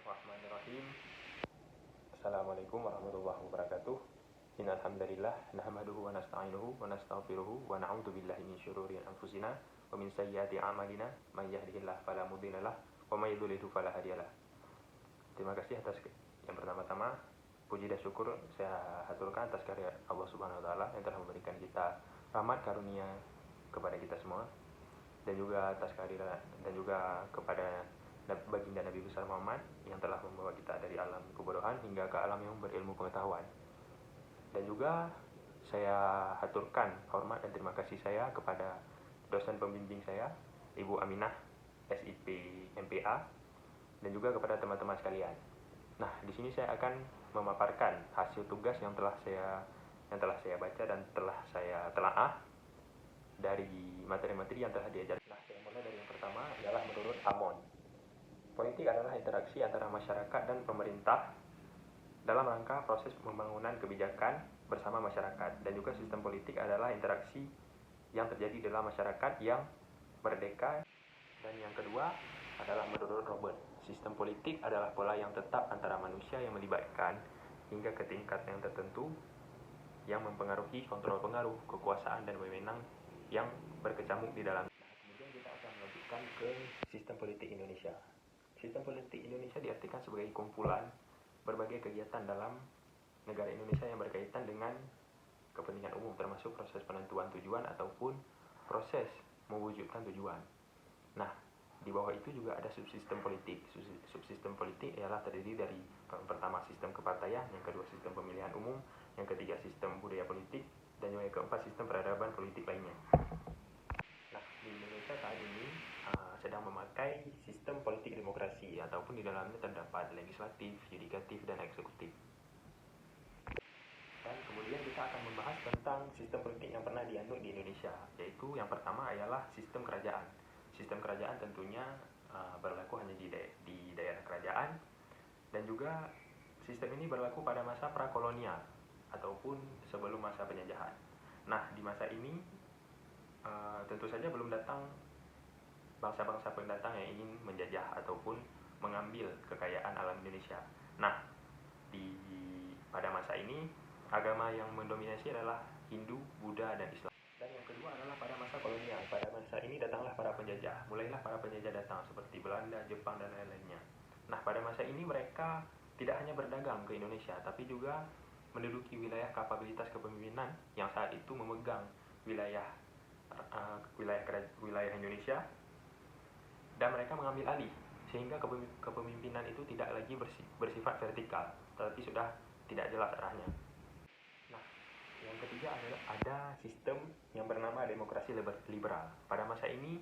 Bismillahirrahmanirrahim. Assalamualaikum warahmatullahi wabarakatuh. Innal hamdalillah nahmaduhu wa nasta'inuhu wa nastaghfiruhu wa na'udzu billahi min syururi anfusina wa min sayyiati a'malina may yahdihillahu fala mudhillalah wa may yudhlil fala hadiyalah. Terima kasih atas yang pertama-tama puji dan syukur saya haturkan atas karya Allah Subhanahu wa taala yang telah memberikan kita rahmat karunia kepada kita semua, dan juga atas kehadiran dan juga kepada baginda Nabi besar Muhammad yang telah membawa kita dari alam kebodohan hingga ke alam yang berilmu pengetahuan. Dan juga saya haturkan hormat dan terima kasih saya kepada dosen pembimbing saya, Ibu Aminah, SIP MPA, dan juga kepada teman-teman sekalian. Nah, di sini saya akan memaparkan hasil tugas yang telah saya baca dan telah saya telaah dari materi-materi yang telah diajarkan. Nah, saya mulai dari yang pertama adalah menurut Amon. Politik adalah interaksi antara masyarakat dan pemerintah dalam rangka proses pembangunan kebijakan bersama masyarakat, dan juga sistem politik adalah interaksi yang terjadi dalam masyarakat yang merdeka. Dan yang kedua adalah menurut Robert, sistem politik adalah pola yang tetap antara manusia yang melibatkan hingga ke tingkat yang tertentu yang mempengaruhi kontrol pengaruh, kekuasaan, dan wewenang yang berkecamuk di dalam. Kemudian kita akan melanjutkan ke sistem politik Indonesia. Sistem politik Indonesia diartikan sebagai kumpulan berbagai kegiatan dalam negara Indonesia yang berkaitan dengan kepentingan umum, termasuk proses penentuan tujuan ataupun proses mewujudkan tujuan. Nah, di bawah itu juga ada subsistem politik. Subsistem politik ialah terdiri dari pertama sistem kepartaian, yang kedua sistem pemilihan umum, yang ketiga sistem budaya politik, dan yang keempat sistem peradaban politik lainnya. Nah, di Indonesia saat ini sedang memakai sistem politik demokrasi, ataupun di dalamnya terdapat legislatif, yudikatif, dan eksekutif. Dan kemudian kita akan membahas tentang sistem politik yang pernah dianut di Indonesia, yaitu yang pertama ialah sistem kerajaan. Sistem kerajaan tentunya berlaku hanya di daerah kerajaan, dan juga sistem ini berlaku pada masa prakolonial ataupun sebelum masa penjajahan. Nah, di masa ini tentu saja belum datang bangsa-bangsa pendatang yang ingin menjajah ataupun mengambil kekayaan alam Indonesia. Nah, pada masa ini agama yang mendominasi adalah Hindu, Buddha, dan Islam. Dan yang kedua adalah pada masa kolonial. Pada masa ini datanglah para penjajah. Mulailah para penjajah datang seperti Belanda, Jepang, dan lain-lainnya. Nah, pada masa ini mereka tidak hanya berdagang ke Indonesia, tapi juga menduduki wilayah kapabilitas kepemimpinan yang saat itu memegang wilayah Indonesia, dan mereka mengambil alih sehingga kepemimpinan itu tidak lagi bersifat vertikal, tetapi sudah tidak jelas arahnya. Nah, yang ketiga adalah ada sistem yang bernama demokrasi liberal. Pada masa ini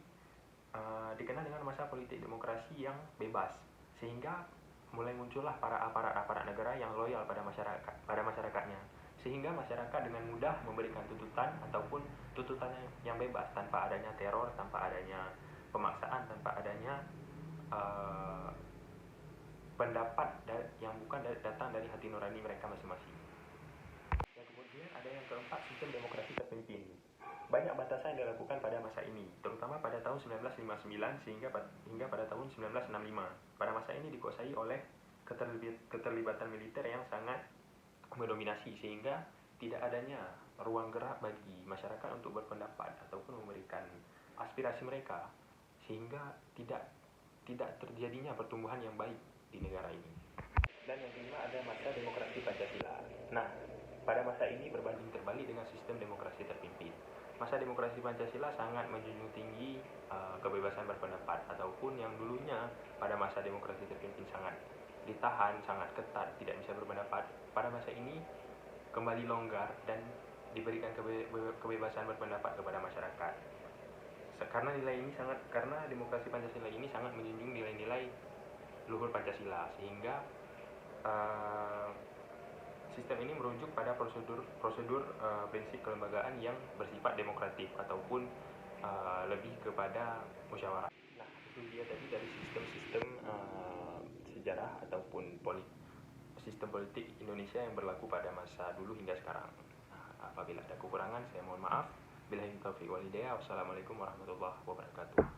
dikenal dengan masa politik demokrasi yang bebas, sehingga mulai muncullah para aparat negara yang loyal pada masyarakatnya, sehingga masyarakat dengan mudah memberikan tuntutan ataupun tuntutan yang bebas, tanpa adanya teror, tanpa adanya pemaksaan, tanpa adanya pendapat yang bukan datang dari hati nurani mereka masing-masing. Dan kemudian ada yang keempat, sistem demokrasi terpimpin. Banyak batasan yang dilakukan pada masa ini, terutama pada tahun 1959 hingga pada tahun 1965. Pada masa ini dikuasai oleh keterlibatan militer yang sangat mendominasi, sehingga tidak adanya ruang gerak bagi masyarakat untuk berpendapat ataupun memberikan aspirasi mereka, sehingga tidak terjadinya pertumbuhan yang baik di negara ini. Dan yang kelima ada masa demokrasi Pancasila. Nah, pada masa ini berbanding terbalik dengan sistem demokrasi terpimpin. Masa demokrasi Pancasila sangat menjunjung tinggi kebebasan berpendapat, ataupun yang dulunya pada masa demokrasi terpimpin sangat ditahan, sangat ketat, tidak bisa berpendapat. Pada masa ini kembali longgar dan diberikan kebebasan berpendapat kepada masyarakat. Karena demokrasi Pancasila ini sangat menjunjung nilai-nilai luhur Pancasila, sehingga sistem ini merujuk pada prosedur prinsip kelembagaan yang bersifat demokratif ataupun lebih kepada musyawarah. Nah, itu dia tadi dari sistem sejarah ataupun sistem politik Indonesia yang berlaku pada masa dulu hingga sekarang. Nah, apabila ada kekurangan saya mohon maaf. Billahi taufiq wal hidayah. Wassalamualaikum warahmatullahi wabarakatuh.